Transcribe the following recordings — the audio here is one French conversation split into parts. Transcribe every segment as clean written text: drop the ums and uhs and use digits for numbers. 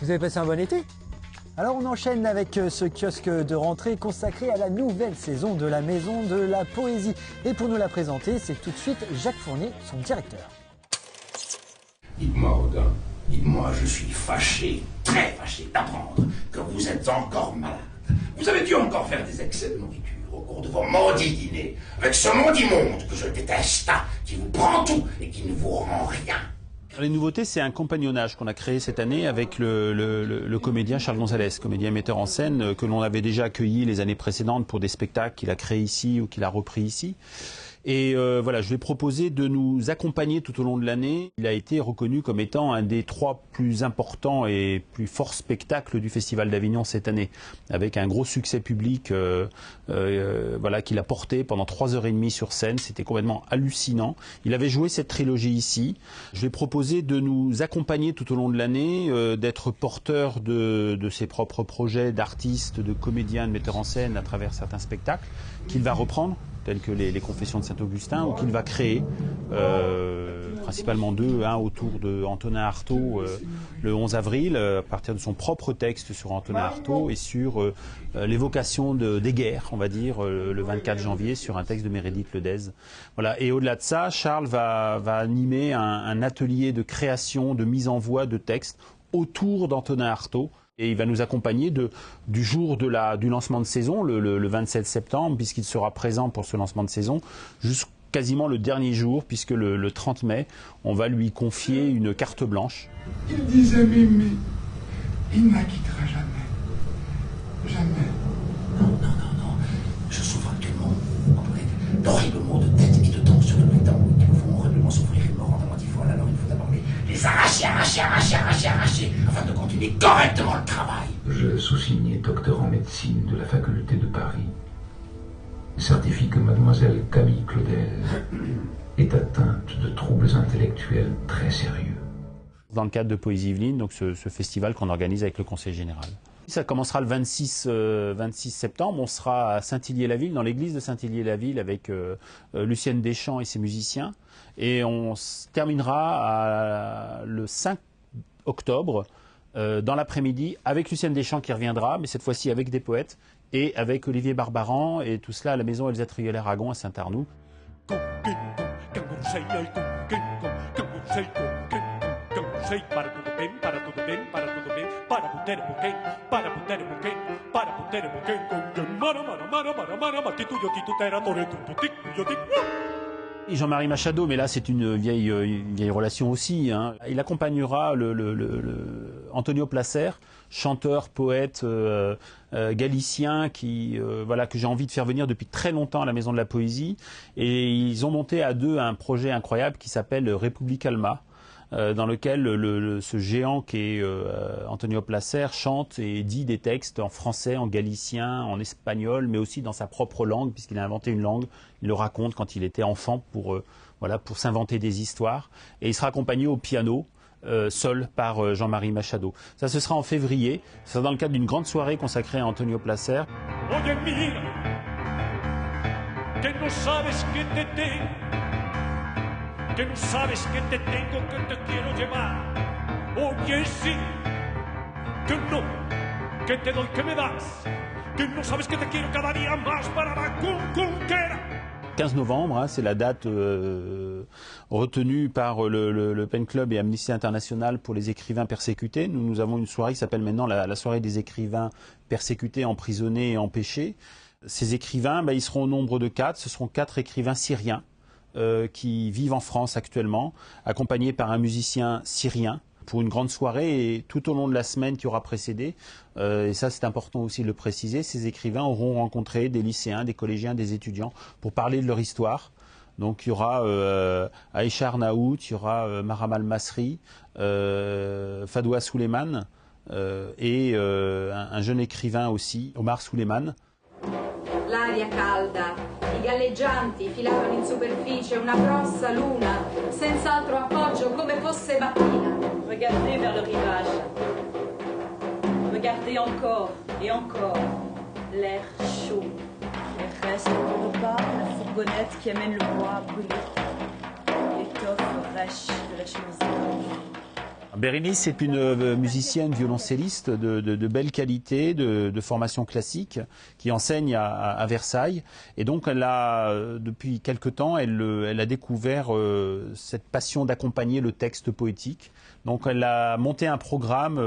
Vous avez passé un bon été? Alors on enchaîne avec ce kiosque de rentrée consacré à la nouvelle saison de la Maison de la Poésie. Et pour nous la présenter, c'est tout de suite Jacques Fournier, son directeur. Dites-moi, Odin, dites-moi, je suis fâché, très fâché d'apprendre que vous êtes encore malade. Vous avez dû encore faire des excès de nourriture au cours de vos maudits dîners, avec ce maudit monde que je déteste, qui vous prend tout et qui ne vous rend rien. Les nouveautés, c'est un compagnonnage qu'on a créé cette année avec le comédien Charles Gonzalez, comédien metteur en scène que l'on avait déjà accueilli les années précédentes pour des spectacles qu'il a créés ici ou qu'il a repris ici. Et voilà, je lui ai proposé de nous accompagner tout au long de l'année. Il a été reconnu comme étant un des 3 plus importants et plus forts spectacles du Festival d'Avignon cette année, avec un gros succès public voilà, qu'il a porté pendant 3h30 sur scène. C'était complètement hallucinant. Il avait joué cette trilogie ici. Je lui ai proposé de nous accompagner tout au long de l'année, d'être porteur de ses propres projets d'artistes, de comédiens, de metteurs en scène à travers certains spectacles qu'il va reprendre, tels que les Confessions de Saint-Augustin, ou qu'il va créer, principalement 2, un autour de Antonin Artaud le 11 avril, à partir de son propre texte sur Antonin Artaud, et sur l'évocation des guerres, on va dire, le 24 janvier, sur un texte de Meredith Ledez. Voilà. Et au-delà de ça, Charles va animer un atelier de création, de mise en voix de textes autour d'Antonin Artaud. Et il va nous accompagner du jour du lancement de saison, le 27 septembre, puisqu'il sera présent pour ce lancement de saison, jusqu'à quasiment le dernier jour, puisque le 30 mai, on va lui confier une carte blanche. Il disait Mimi, il ne la quittera jamais. Jamais. Non. Je souffre actuellement d'horribles maux de tête et de tension de mes dents qui me font horriblement souffrir et me rendent antifolle. Alors il faut d'abord les arracher, afin de continuer correctement le travail. Je sous-signais docteur en médecine de la faculté de Paris. Certifie que mademoiselle Camille Claudel est atteinte de troubles intellectuels très sérieux. Dans le cadre de Poésie Yvelines, donc ce festival qu'on organise avec le Conseil général. Ça commencera le 26 septembre. On sera à Saint-Hillier-la-Ville, dans l'église de Saint-Hillier-la-Ville, avec Lucienne Deschamps et ses musiciens. Et on terminera le 5 octobre, dans l'après-midi, avec Lucienne Deschamps qui reviendra, mais cette fois-ci avec des poètes, et avec Olivier Barbaran, et tout cela à la maison Elsa Triolet-Aragon à Saint-Arnoux. Et Jean-Marie Machado, mais là c'est une vieille relation aussi, hein. Il accompagnera Antonio Placer, chanteur, poète galicien voilà, que j'ai envie de faire venir depuis très longtemps à la Maison de la Poésie. Et ils ont monté à 2 un projet incroyable qui s'appelle République Alma, dans lequel ce géant qui est Antonio Placer chante et dit des textes en français, en galicien, en espagnol, mais aussi dans sa propre langue, puisqu'il a inventé une langue. Il le raconte quand il était enfant pour s'inventer des histoires. Et il sera accompagné au piano, seul, par Jean-Marie Machado. Ça, ce sera en février. Ce sera dans le cadre d'une grande soirée consacrée à Antonio Placer. Oye, mira, que no sabes que te tengo, que no sabes que te tengo, que te quiero llevar. Oye, sí, que no, que te doy, que me das, que no sabes que te quiero cada día más para la conquera. 15 novembre, hein, c'est la date retenue par le Pen Club et Amnesty International pour les écrivains persécutés. Nous avons une soirée qui s'appelle maintenant la soirée des écrivains persécutés, emprisonnés et empêchés. Ces écrivains, ils seront au nombre de 4. Ce seront 4 écrivains syriens qui vivent en France actuellement, accompagnés par un musicien syrien, pour une grande soirée. Et tout au long de la semaine qui aura précédé, et ça c'est important aussi de le préciser, ces écrivains auront rencontré des lycéens, des collégiens, des étudiants pour parler de leur histoire. Donc il y aura Aïcha Arnaout, il y aura Maram Al-Masri, Fadoua Souleymane et un jeune écrivain aussi, Omar Souleymane. L'aria calda, i galleggianti filavano in superficie una grossa luna, senz'altro appoggio come fosse mattina. Regardez vers le rivage. Regardez encore et encore. L'air chaud. Les restes du repas, la fourgonnette qui amène le bois brûlé. L'étoffe rêche de la chemise blanche. Bérénice est une musicienne violoncelliste de belle qualité, de formation classique, qui enseigne à Versailles. Et donc, depuis quelque temps, elle a découvert cette passion d'accompagner le texte poétique. Donc, elle a monté un programme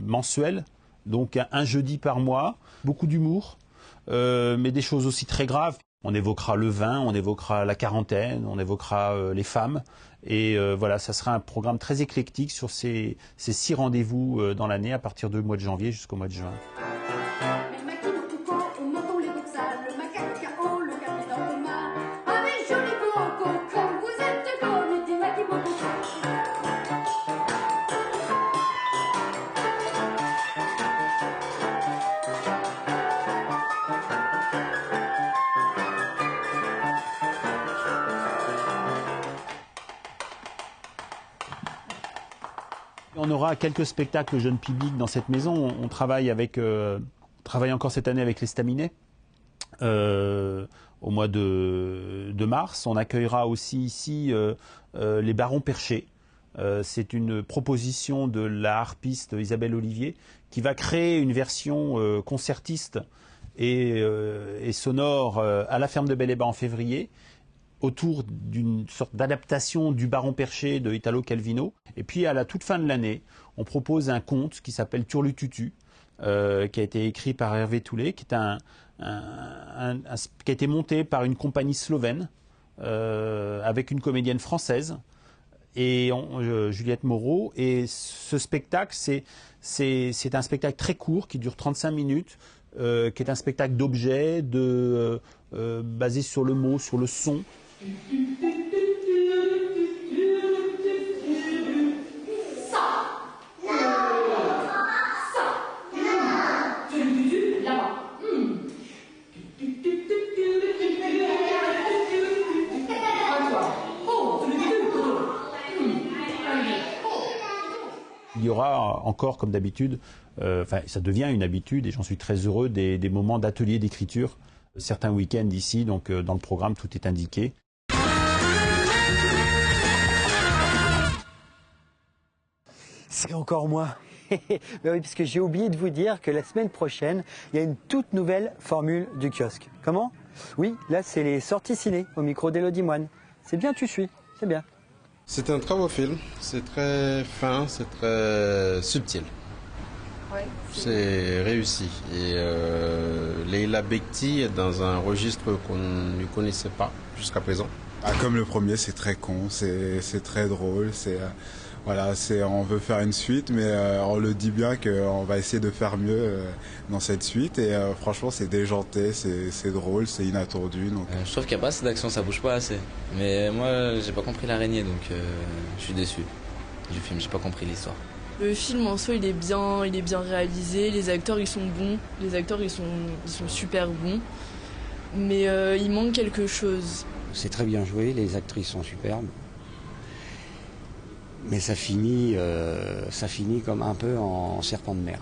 mensuel, donc un jeudi par mois, beaucoup d'humour, mais des choses aussi très graves. On évoquera le vin, on évoquera la quarantaine, on évoquera les femmes. Et voilà, ça sera un programme très éclectique sur ces 6 rendez-vous dans l'année, à partir du mois de janvier jusqu'au mois de juin. On aura quelques spectacles jeunes publics dans cette maison. On travaille encore cette année avec l'Estaminet au mois de mars. On accueillera aussi ici les Barons Perchés. C'est une proposition de la harpiste Isabelle Olivier qui va créer une version concertiste et sonore à la ferme de Bel-et-Bas en février, autour d'une sorte d'adaptation du Baron Perché de Italo Calvino. Et puis à la toute fin de l'année, on propose un conte qui s'appelle Turlututu, qui a été écrit par Hervé Toulet, qui a été monté par une compagnie slovène avec une comédienne française et Juliette Moreau. Et ce spectacle, c'est un spectacle très court qui dure 35 minutes, qui est un spectacle d'objets, basé sur le mot, sur le son. Il y aura encore, comme d'habitude, ça devient une habitude et j'en suis très heureux, des moments d'atelier d'écriture, certains week-ends ici, donc dans le programme tout est indiqué. C'est encore moi. Ben oui, parce que j'ai oublié de vous dire que la semaine prochaine, il y a une toute nouvelle formule du kiosque. Comment? Oui, là c'est les sorties ciné au micro d'Élodie Moine. C'est bien, tu suis, c'est bien. C'est un très beau film, c'est très fin, c'est très subtil. Ouais, c'est réussi. Et Leila Bekti est dans un registre qu'on ne connaissait pas jusqu'à présent. Ah, comme le premier, c'est très con, c'est très drôle, voilà, on veut faire une suite, mais on le dit bien qu'on va essayer de faire mieux dans cette suite. Et franchement, c'est déjanté, c'est drôle, c'est inattendu. Donc... je trouve qu'il n'y a pas assez d'action, ça bouge pas assez. Mais moi, j'ai pas compris l'araignée, donc je suis déçu du film, j'ai pas compris l'histoire. Le film en soi, il est bien réalisé, les acteurs ils sont bons, ils sont super bons, mais il manque quelque chose. C'est très bien joué, les actrices sont superbes. Mais ça finit comme un peu en serpent de mer.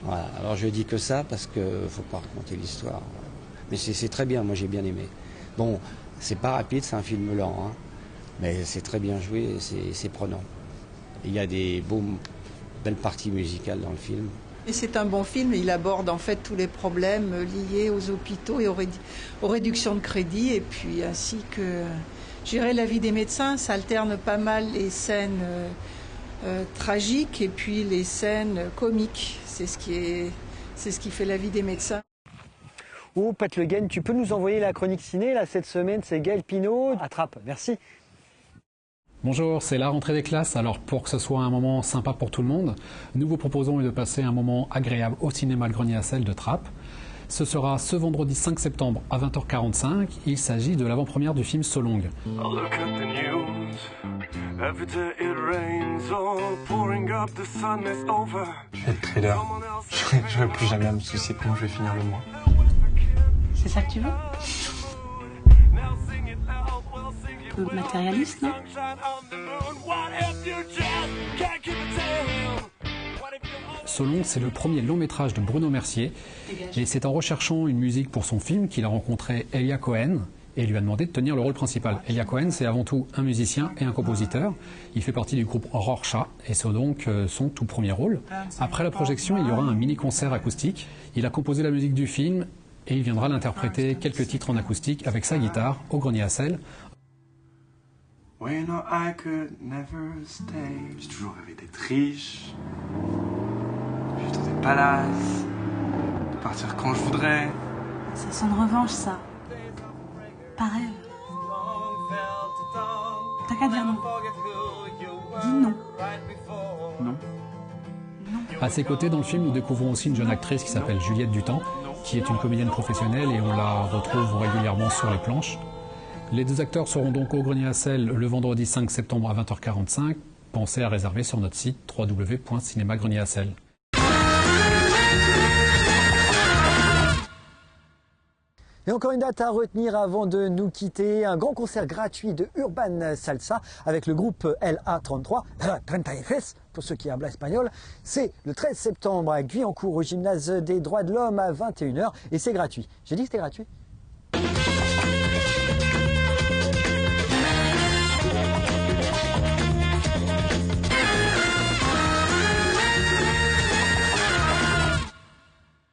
Voilà. Alors je dis que ça parce qu'il ne faut pas raconter l'histoire. Mais c'est très bien, moi j'ai bien aimé. Bon, c'est pas rapide, c'est un film lent, hein, mais c'est très bien joué et c'est prenant. Il y a des belles parties musicales dans le film. Et c'est un bon film, il aborde en fait tous les problèmes liés aux hôpitaux et aux réductions de crédit, et puis ainsi que... Je dirais la vie des médecins, ça alterne pas mal les scènes tragiques et puis les scènes comiques. C'est ce qui fait la vie des médecins. Oh, Pat Le Guen, tu peux nous envoyer la chronique ciné là cette semaine, c'est Gaël Pinault. Attrape, merci. Bonjour, c'est la rentrée des classes. Alors pour que ce soit un moment sympa pour tout le monde, nous vous proposons de passer un moment agréable au cinéma Le Grenier à Sel de Trappes. Ce sera ce vendredi 5 septembre à 20h45. Il s'agit de l'avant-première du film So Long. Je vais être trader. Je ne vais plus jamais me soucier de comment je vais finir le mois. C'est ça que tu veux? Un peu matérialiste, non? So Long, c'est le premier long métrage de Bruno Mercier et c'est en recherchant une musique pour son film qu'il a rencontré Elia Cohen et lui a demandé de tenir le rôle principal. Elia Cohen, c'est avant tout un musicien et un compositeur. Il fait partie du groupe Rorschach et c'est donc son tout premier rôle. Après la projection, il y aura un mini-concert acoustique. Il a composé la musique du film et il viendra l'interpréter quelques titres en acoustique avec sa guitare au grenier à sel. J'ai toujours rêvé d'être riche, de vivre dans des palaces, de partir quand je voudrais. Ça sent de revanche, ça. Pas rêve. T'as qu'à dire non. Dis non. Non. À ses côtés, dans le film, nous découvrons aussi une jeune actrice qui s'appelle Juliette Dutemps, qui est une comédienne professionnelle et on la retrouve régulièrement sur les planches. Les deux acteurs seront donc au grenier à sel le vendredi 5 septembre à 20h45. Pensez à réserver sur notre site www.cinémagrenier-à-sel. Et encore une date à retenir avant de nous quitter, un grand concert gratuit de Urban Salsa avec le groupe LA33, pour ceux qui hablant espagnol. C'est le 13 septembre à Guyancourt au gymnase des droits de l'homme à 21h et c'est gratuit. J'ai dit que c'était gratuit ?